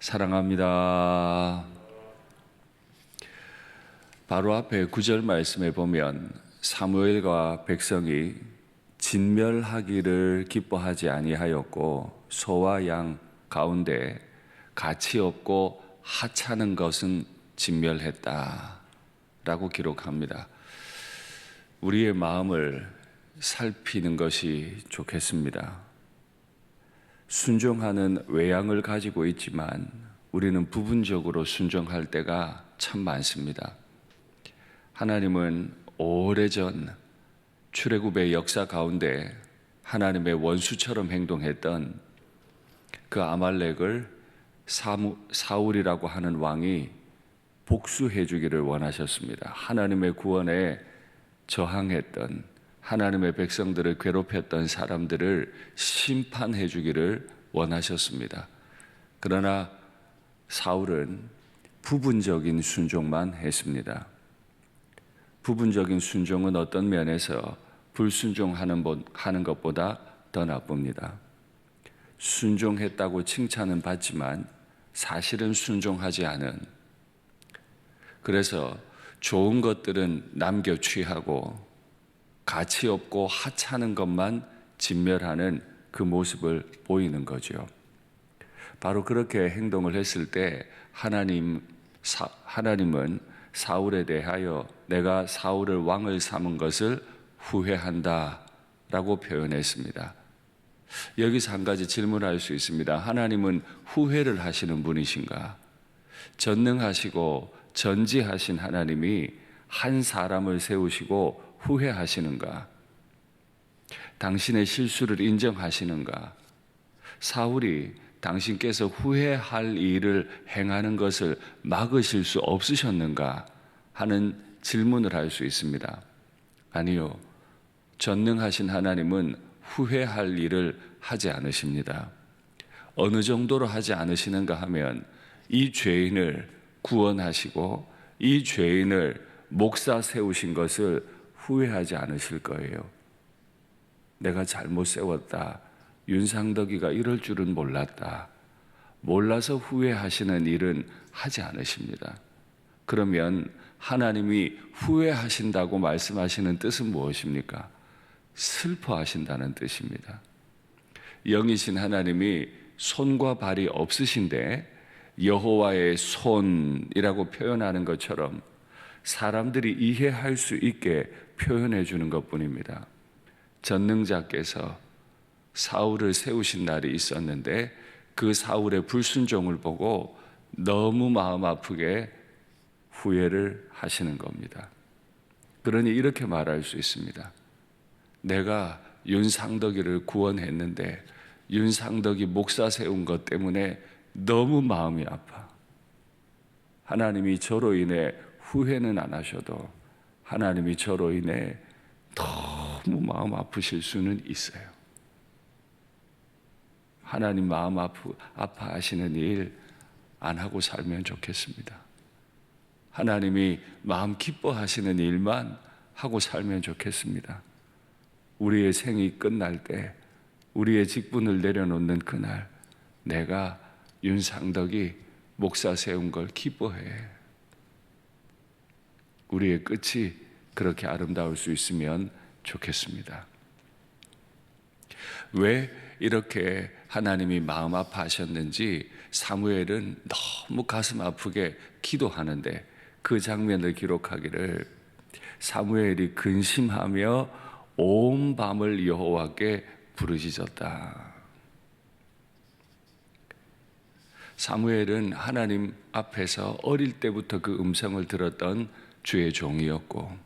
사랑합니다. 바로 앞에 9절 말씀에 보면 사무엘과 백성이 진멸하기를 기뻐하지 아니하였고 소와 양 가운데 가치 없고 하찮은 것은 진멸했다 라고 기록합니다. 우리의 마음을 살피는 것이 좋겠습니다. 순종하는 외양을 가지고 있지만 우리는 부분적으로 순종할 때가 참 많습니다. 하나님은 오래전 출애굽의 역사 가운데 하나님의 원수처럼 행동했던 그 아말렉을 사울이라고 하는 왕이 복수해 주기를 원하셨습니다. 하나님의 구원에 저항했던, 하나님의 백성들을 괴롭혔던 사람들을 심판해 주기를 원하셨습니다. 그러나 사울은 부분적인 순종만 했습니다. 부분적인 순종은 어떤 면에서 불순종하는 것보다 더 나쁩니다. 순종했다고 칭찬은 받지만 사실은 순종하지 않은, 그래서 좋은 것들은 남겨 취하고 가치 없고 하찮은 것만 진멸하는 그 모습을 보이는 거죠. 바로 그렇게 행동을 했을 때 하나님은 사울에 대하여 내가 사울을 왕을 삼은 것을 후회한다 라고 표현했습니다. 여기서 한 가지 질문할 수 있습니다. 하나님은 후회를 하시는 분이신가? 전능하시고 전지하신 하나님이 한 사람을 세우시고 후회하시는가? 당신의 실수를 인정하시는가? 사울이 당신께서 후회할 일을 행하는 것을 막으실 수 없으셨는가 하는 질문을 할 수 있습니다. 아니요. 전능하신 하나님은 후회할 일을 하지 않으십니다. 어느 정도로 하지 않으시는가 하면 이 죄인을 구원하시고 이 죄인을 목사 세우신 것을 후회하지 않으실 거예요. 내가 잘못 세웠다. 윤상덕이가 이럴 줄은 몰랐다. 몰라서 후회하시는 일은 하지 않으십니다. 그러면 하나님이 후회하신다고 말씀하시는 뜻은 무엇입니까? 슬퍼하신다는 뜻입니다. 영이신 하나님이 손과 발이 없으신데 여호와의 손이라고 표현하는 것처럼 사람들이 이해할 수 있게 표현해 주는 것뿐입니다. 전능자께서 사울을 세우신 날이 있었는데 그 사울의 불순종을 보고 너무 마음 아프게 후회를 하시는 겁니다. 그러니 이렇게 말할 수 있습니다. 내가 윤상덕이를 구원했는데 윤상덕이 목사 세운 것 때문에 너무 마음이 아파. 하나님이 저로 인해 후회는 안 하셔도 하나님이 저로 인해 너무 마음 아프실 수는 있어요. 하나님 마음 아파하시는 일 안 하고 살면 좋겠습니다. 하나님이 마음 기뻐하시는 일만 하고 살면 좋겠습니다. 우리의 생이 끝날 때, 우리의 직분을 내려놓는 그날, 내가 윤상덕이 목사 세운 걸 기뻐해. 우리의 끝이 그렇게 아름다울 수 있으면 좋겠습니다. 왜 이렇게 하나님이 마음 아파하셨는지 사무엘은 너무 가슴 아프게 기도하는데 그 장면을 기록하기를 사무엘이 근심하며 온 밤을 여호와께 부르짖었다. 사무엘은 하나님 앞에서 어릴 때부터 그 음성을 들었던 주의 종이었고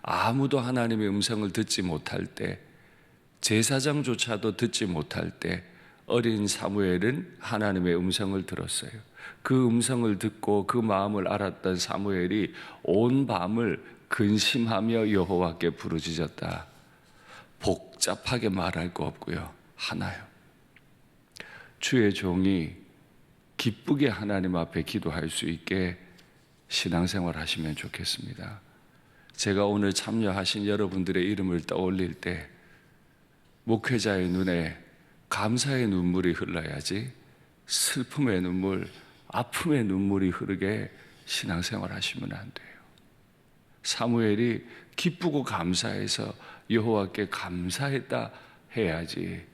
아무도 하나님의 음성을 듣지 못할 때, 제사장조차도 듣지 못할 때 어린 사무엘은 하나님의 음성을 들었어요. 그 음성을 듣고 그 마음을 알았던 사무엘이 온 밤을 근심하며 여호와께 부르짖었다. 복잡하게 말할 거 없고요. 하나요. 주의 종이 기쁘게 하나님 앞에 기도할 수 있게 신앙생활 하시면 좋겠습니다. 제가 오늘 참여하신 여러분들의 이름을 떠올릴 때 목회자의 눈에 감사의 눈물이 흘러야지 슬픔의 눈물, 아픔의 눈물이 흐르게 신앙생활 하시면 안 돼요. 사무엘이 기쁘고 감사해서 여호와께 감사했다 해야지,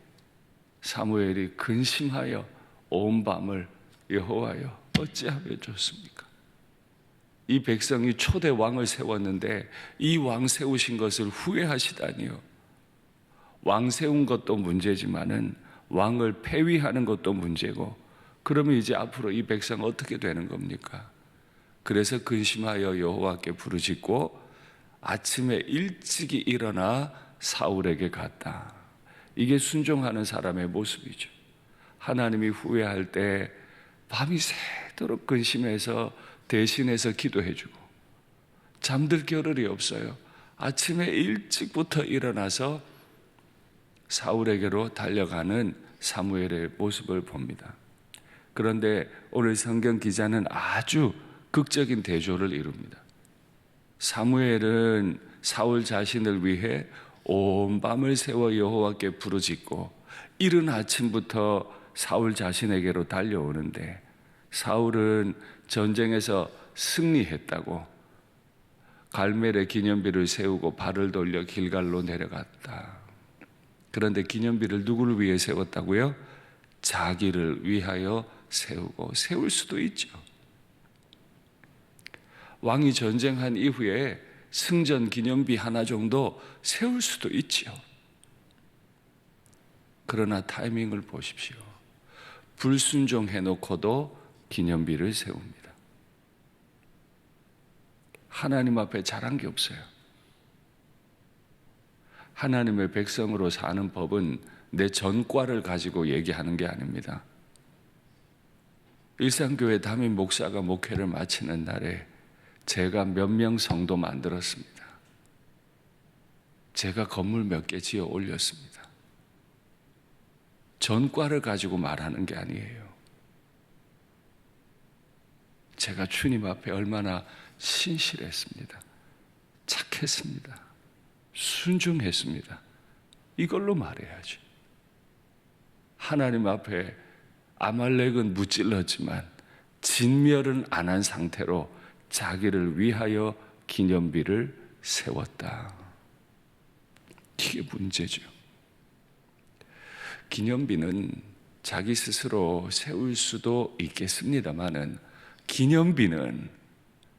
사무엘이 근심하여 온 밤을 여호와여 어찌하면 좋습니까? 이 백성이 초대 왕을 세웠는데 이 왕 세우신 것을 후회하시다니요. 왕 세운 것도 문제지만은 왕을 폐위하는 것도 문제고, 그러면 이제 앞으로 이 백성 어떻게 되는 겁니까? 그래서 근심하여 여호와께 부르짖고 아침에 일찍이 일어나 사울에게 갔다. 이게 순종하는 사람의 모습이죠. 하나님이 후회할 때 밤이 새도록 근심해서 대신해서 기도해주고, 잠들 겨를이 없어요. 아침에 일찍부터 일어나서 사울에게로 달려가는 사무엘의 모습을 봅니다. 그런데 오늘 성경 기자는 아주 극적인 대조를 이룹니다. 사무엘은 사울 자신을 위해 온 밤을 새워 여호와께 부르짖고 이른 아침부터 사울 자신에게로 달려오는데, 사울은 전쟁에서 승리했다고 갈멜의 기념비를 세우고 발을 돌려 길갈로 내려갔다. 그런데 기념비를 누구를 위해 세웠다고요? 자기를 위하여 세우고, 세울 수도 있죠. 왕이 전쟁한 이후에 승전 기념비 하나 정도 세울 수도 있죠. 그러나 타이밍을 보십시오. 불순종해 놓고도 기념비를 세웁니다. 하나님 앞에 잘한 게 없어요. 하나님의 백성으로 사는 법은 내 전과를 가지고 얘기하는 게 아닙니다. 일산교회 담임 목사가 목회를 마치는 날에 제가 몇 명 성도 만들었습니다. 제가 건물 몇 개 지어 올렸습니다. 전과를 가지고 말하는 게 아니에요. 제가 주님 앞에 얼마나 신실했습니다. 착했습니다. 순종했습니다. 이걸로 말해야죠. 하나님 앞에 아말렉은 무찔렀지만 진멸은 안 한 상태로 자기를 위하여 기념비를 세웠다. 이게 문제죠. 기념비는 자기 스스로 세울 수도 있겠습니다만은 기념비는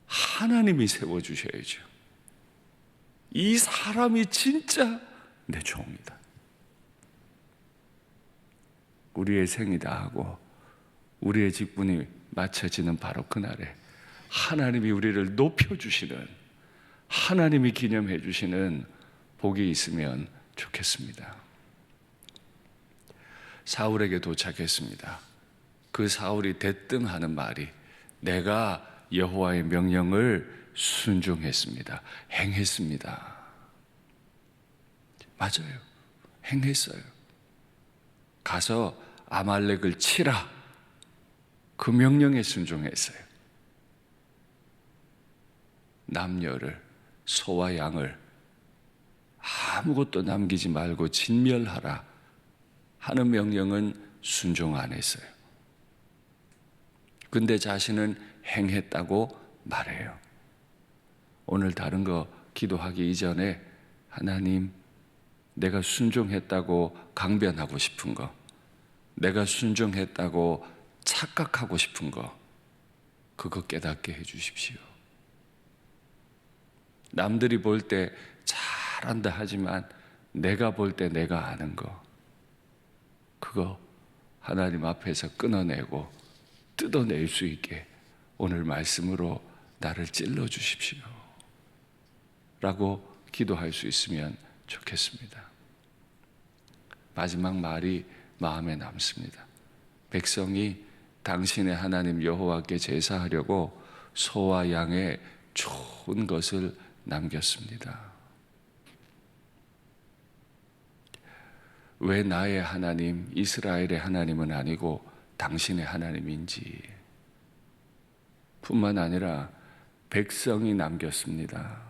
하나님이 세워주셔야죠. 이 사람이 진짜 내 종이다, 우리의 생이다 하고 우리의 직분이 맞춰지는 바로 그날에 하나님이 우리를 높여주시는, 하나님이 기념해 주시는 복이 있으면 좋겠습니다. 사울에게 도착했습니다. 그 사울이 대뜸 하는 말이 내가 여호와의 명령을 순종했습니다. 행했습니다. 맞아요. 행했어요. 가서 아말렉을 치라. 그 명령에 순종했어요. 남녀를, 소와 양을 아무것도 남기지 말고 진멸하라 하는 명령은 순종 안 했어요. 근데 자신은 행했다고 말해요. 오늘 다른 거 기도하기 이전에 하나님, 내가 순종했다고 강변하고 싶은 거, 내가 순종했다고 착각하고 싶은 거, 그거 깨닫게 해 주십시오. 남들이 볼 때 잘한다 하지만 내가 볼 때 내가 아는 거, 그거 하나님 앞에서 끊어내고 뜯어낼 수 있게 오늘 말씀으로 나를 찔러 주십시오 라고 기도할 수 있으면 좋겠습니다. 마지막 말이 마음에 남습니다. 백성이 당신의 하나님 여호와께 제사하려고 소와 양의 좋은 것을 남겼습니다. 왜 나의 하나님, 이스라엘의 하나님은 아니고 당신의 하나님인지, 뿐만 아니라 백성이 남겼습니다.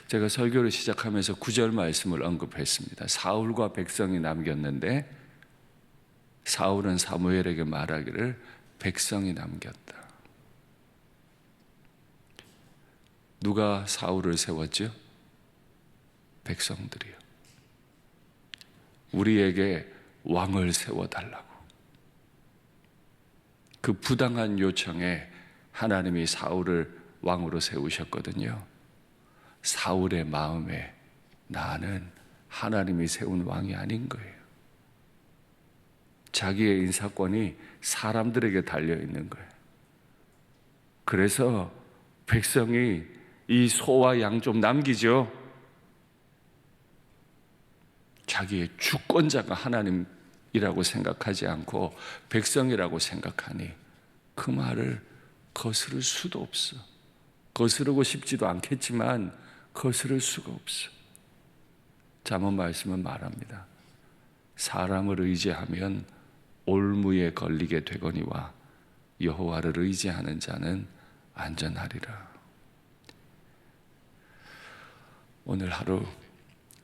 제가 설교를 시작하면서 9절 말씀을 언급했습니다. 사울과 백성이 남겼는데 사울은 사무엘에게 말하기를 백성이 남겼다. 누가 사울을 세웠죠? 백성들이요. 우리에게 왕을 세워달라고. 그 부당한 요청에 하나님이 사울을 왕으로 세우셨거든요. 사울의 마음에 나는 하나님이 세운 왕이 아닌 거예요. 자기의 인사권이 사람들에게 달려있는 거예요. 그래서 백성이 이 소와 양 좀 남기죠. 자기의 주권자가 하나님이라고 생각하지 않고 백성이라고 생각하니 그 말을 거스를 수도 없어. 거스르고 싶지도 않겠지만 거스를 수가 없어. 잠언 말씀은 말합니다. 사람을 의지하면 올무에 걸리게 되거니와 여호와를 의지하는 자는 안전하리라. 오늘 하루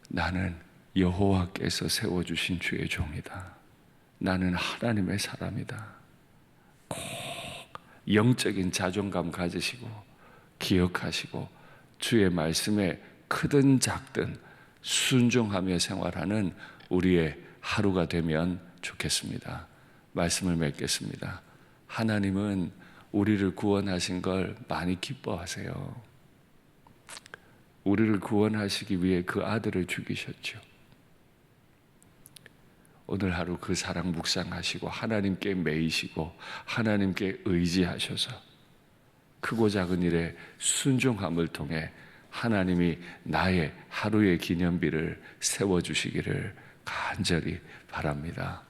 나는 여호와께서 세워주신 주의 종이다. 나는 하나님의 사람이다. 꼭 영적인 자존감 가지시고 기억하시고 주의 말씀에 크든 작든 순종하며 생활하는 우리의 하루가 되면 좋겠습니다. 말씀을 맺겠습니다. 하나님은 우리를 구원하신 걸 많이 기뻐하세요. 우리를 구원하시기 위해 그 아들을 죽이셨죠. 오늘 하루 그 사랑 묵상하시고 하나님께 매이시고 하나님께 의지하셔서 크고 작은 일에 순종함을 통해 하나님이 나의 하루의 기념비를 세워주시기를 간절히 바랍니다.